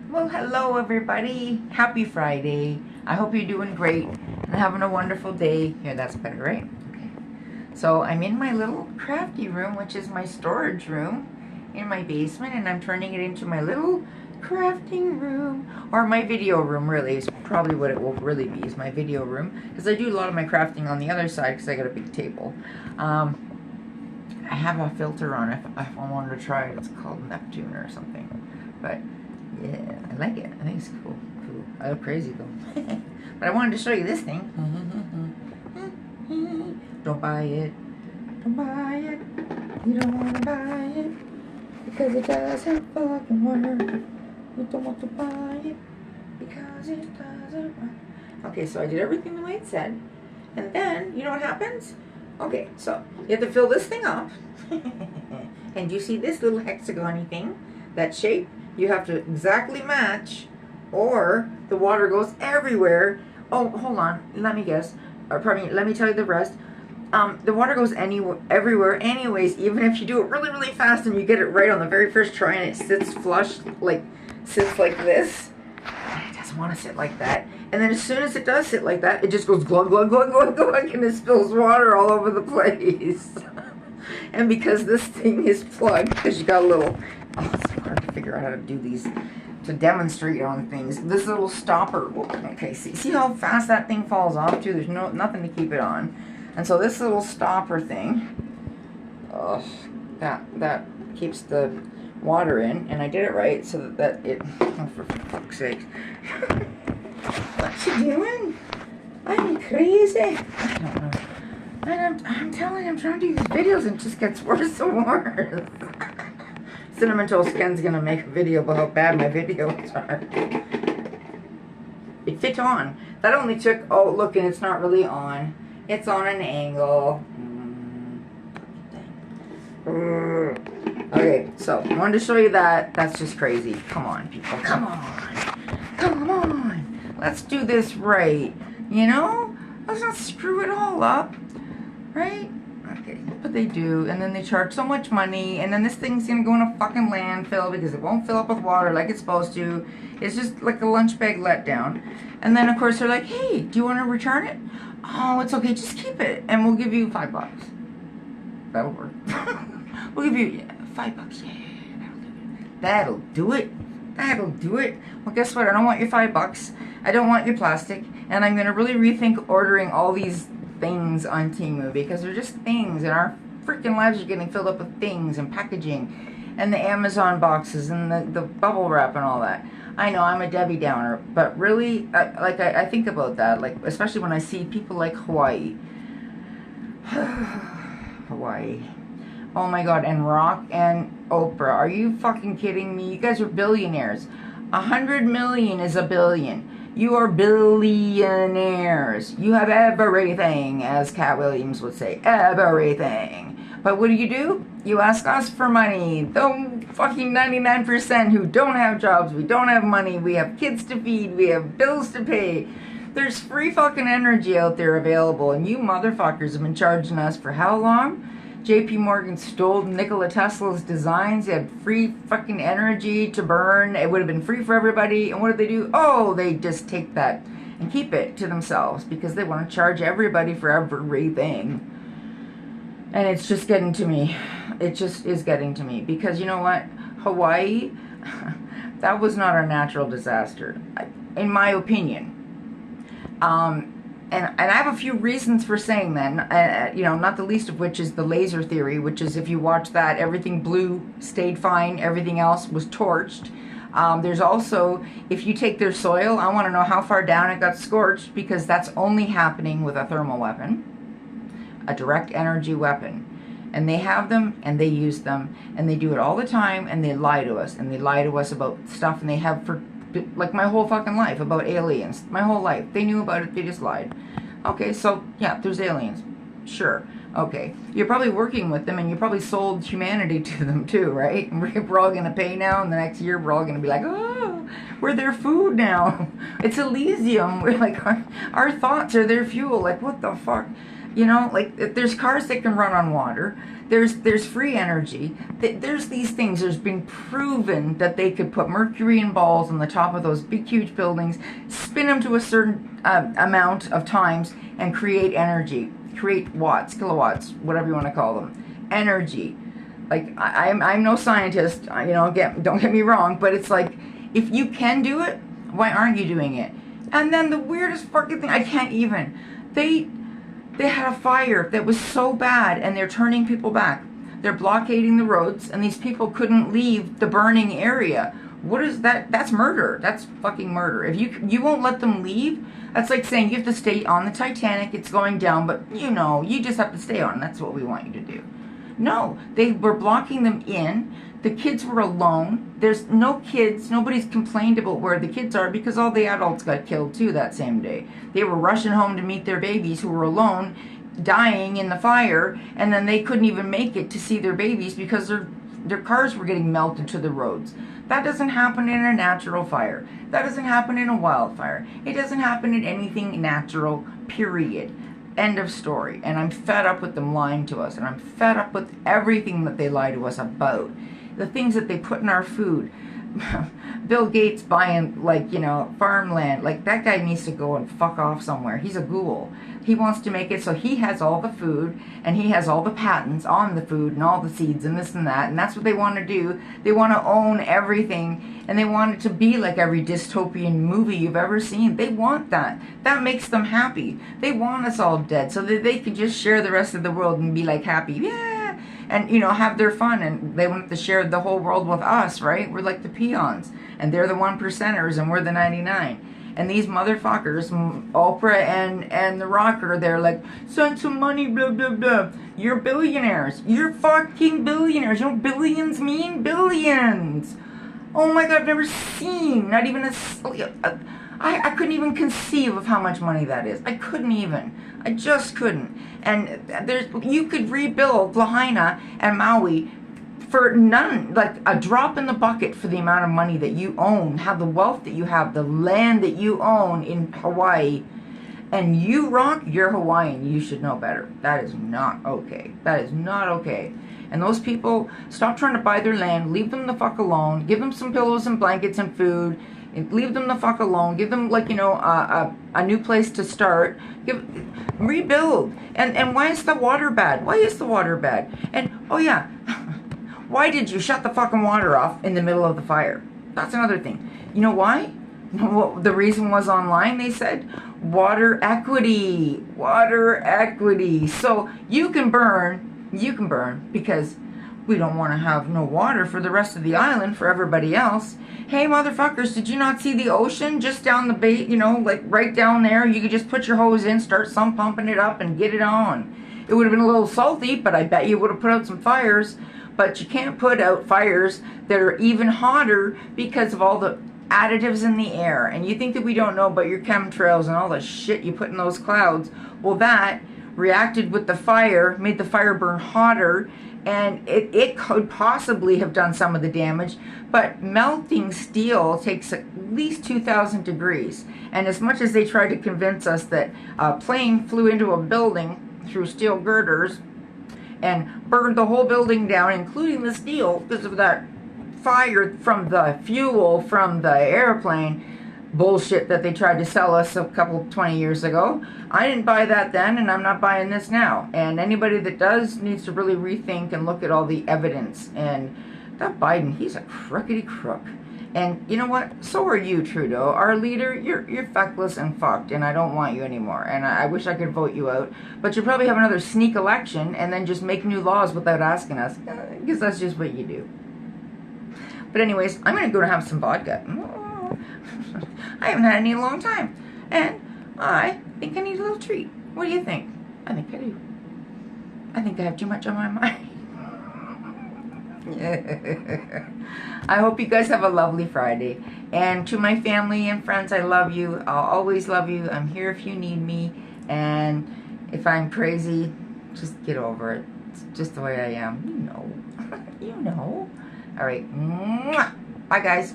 Well, hello everybody. Happy Friday. I hope you're doing great and having a wonderful day. Here, that's better, right? Okay. So I'm in my little crafty room, which is my storage room in my basement, and I'm turning it into my little crafting room, or my video room. Really is probably what it will really be, is my video room, because I do a lot of my crafting on the other side because I got a big table. I have a filter on if I wanted to try it. It's called Neptune or something, but yeah, I like it. I think it's cool. I look crazy though. But I wanted to show you this thing. Don't buy it. Don't buy it. You don't want to buy it because it doesn't fucking work. You don't want to buy it because it doesn't work. Okay, so I did everything the way it said. And then, you know what happens? Okay, so you have to fill this thing up. And you see this little hexagon-y thing? That shape? You have to exactly match, or the water goes everywhere. Oh, hold on. Let me guess. Or pardon me, let me tell you the rest. The water goes everywhere anyways, even if you do it really, really fast and you get it right on the very first try and it sits flush, sits like this. It doesn't want to sit like that. And then as soon as it does sit like that, it just goes glug, glug, glug, glug, glug, and it spills water all over the place. And because this thing is plugged, because you got a little... Oh, it's so hard to figure out how to do these, to demonstrate on things. This little stopper, okay, see how fast that thing falls off too? There's nothing to keep it on. And so this little stopper thing, that keeps the water in, and I did it right so that it, oh, for fuck's sake. What you doing? I'm crazy. I don't know. And I'm telling you, I'm trying to do these videos and it just gets worse and worse. Cinnamon Toast Ken's gonna make a video about how bad my videos are. It fit on. That only took, oh look, and it's not really on. It's on an angle. Okay, so I wanted to show you that. That's just crazy. Come on, people. Come on. Come on. Let's do this right. You know? Let's not screw it all up. Right? Okay, but they do, and then they charge so much money, and then this thing's gonna go in a fucking landfill because it won't fill up with water like it's supposed to. It's just like a lunch bag letdown. And then of course they're like, hey, do you want to return it? Oh, it's okay, just keep it, and we'll give you $5. That'll work. We'll give you $5. Yeah, that'll do it. That'll do it. Well, guess what? I don't want your $5. I don't want your plastic, and I'm gonna really rethink ordering all these things on Temu, because they're just things, and our freaking lives are getting filled up with things and packaging and the Amazon boxes and the bubble wrap and all that. I know I'm a Debbie Downer, but really, I think about that, like especially when I see people like Hawaii. Hawaii. Oh my God, and Rock and Oprah. Are you fucking kidding me? You guys are billionaires. 100 million is a billion. You are billionaires. You have everything, as Cat Williams would say. Everything. But what do? You ask us for money. The fucking 99% who don't have jobs, we don't have money, we have kids to feed, we have bills to pay. There's free fucking energy out there available, and you motherfuckers have been charging us for how long? JP Morgan stole Nikola Tesla's designs. They had free fucking energy to burn. It would have been free for everybody. And what did they do? Oh, they just take that and keep it to themselves because they want to charge everybody for everything. And it's just getting to me. It just is getting to me. Because you know what? Hawaii, that was not a natural disaster, in my opinion. And I have a few reasons for saying that, you know, not the least of which is the laser theory, which is if you watch that, everything blue stayed fine, everything else was torched. There's also, if you take their soil, I want to know how far down it got scorched, because that's only happening with a thermal weapon, a direct energy weapon. And they have them, and they use them, and they do it all the time, and they lie to us, and they lie to us about stuff, and they have for like my whole fucking life about aliens. My whole life. They knew about it, they just lied. Okay, so yeah, there's aliens. Sure. Okay. You're probably working with them, and you probably sold humanity to them too, right? We're all gonna pay now, and the next year we're all gonna be like, oh, we're their food now. It's Elysium. We're like, our thoughts are their fuel. Like, what the fuck? You know, like there's cars that can run on water. There's free energy. There's these things. There's been proven that they could put mercury in balls on the top of those big, huge buildings, spin them to a certain amount of times, and create energy, create watts, kilowatts, whatever you want to call them, energy. Like I'm no scientist, you know. Don't get me wrong, but it's like if you can do it, why aren't you doing it? And then the weirdest fucking thing, I can't even. They had a fire that was so bad, and they're turning people back. They're blockading the roads, and these people couldn't leave the burning area. What is that? That's murder. That's fucking murder. If you won't let them leave, that's like saying you have to stay on the Titanic. It's going down, but you know, you just have to stay on. That's what we want you to do. No, they were blocking them in. The kids were alone. There's no kids. Nobody's complained about where the kids are because all the adults got killed too that same day. They were rushing home to meet their babies who were alone, dying in the fire, and then they couldn't even make it to see their babies because their cars were getting melted to the roads. That doesn't happen in a natural fire. That doesn't happen in a wildfire. It doesn't happen in anything natural, period. End of story. And I'm fed up with them lying to us, and I'm fed up with everything that they lie to us about. The things that they put in our food. Bill Gates buying, like, you know, farmland. Like, that guy needs to go and fuck off somewhere. He's a ghoul. He wants to make it so he has all the food, and he has all the patents on the food and all the seeds and this and that, and that's what they want to do. They want to own everything, and they want it to be like every dystopian movie you've ever seen. They want that. That makes them happy. They want us all dead so that they can just share the rest of the world and be like happy. Yeah! And, you know, have their fun, and they want to share the whole world with us, right? We're like the peons, and they're the 1%ers, and we're the 99. And these motherfuckers, Oprah and The Rocker, they're like, send some money, blah, blah, blah. You're billionaires. You're fucking billionaires. You know what billions mean? Billions. Oh my God, I've never seen, not even I couldn't even conceive of how much money that is. I couldn't even. I just couldn't. And you could rebuild Lahaina and Maui for none, like a drop in the bucket for the amount of money that you own, have the wealth that you have, the land that you own in Hawaii, and you rock, you're Hawaiian. You should know better. That is not okay. That is not okay. And those people, stop trying to buy their land. Leave them the fuck alone. Give them some pillows and blankets and food. Leave them the fuck alone. Give them, like, you know, a new place to start. Rebuild. And why is the water bad? Why is the water bad? And, oh yeah, why did you shut the fucking water off in the middle of the fire? That's another thing. You know why? What the reason was online, they said? Water equity. Water equity. So you can burn because we don't want to have no water for the rest of the island for everybody else. Hey, motherfuckers, did you not see the ocean just down the bay, you know, like right down there? You could just put your hose in, start some pumping it up, and get it on. It would have been a little salty, but I bet you would have put out some fires. But you can't put out fires that are even hotter because of all the additives in the air. And you think that we don't know about your chemtrails and all the shit you put in those clouds. Well, that reacted with the fire, made the fire burn hotter, and it could possibly have done some of the damage. But melting steel takes at least 2,000 degrees. And as much as they tried to convince us that a plane flew into a building through steel girders and burned the whole building down, including the steel, because of that fire from the fuel from the airplane bullshit that they tried to sell us a couple 20 years ago. I didn't buy that then, and I'm not buying this now. And anybody that does needs to really rethink and look at all the evidence. And that Biden, he's a crookedy crook. And you know what? So are you, Trudeau. Our leader, you're feckless and fucked, and I don't want you anymore. And I wish I could vote you out. But you'll probably have another sneak election and then just make new laws without asking us. Because that's just what you do. But anyways, I'm going to go to have some vodka. I haven't had any in a long time. And I think I need a little treat. What do you think? I think I do. I think I have too much on my mind. I hope you guys have a lovely Friday. And to my family and friends, I love you. I'll always love you. I'm here if you need me. And if I'm crazy, just get over it. It's just the way I am. You know. You know. All right. Bye, guys.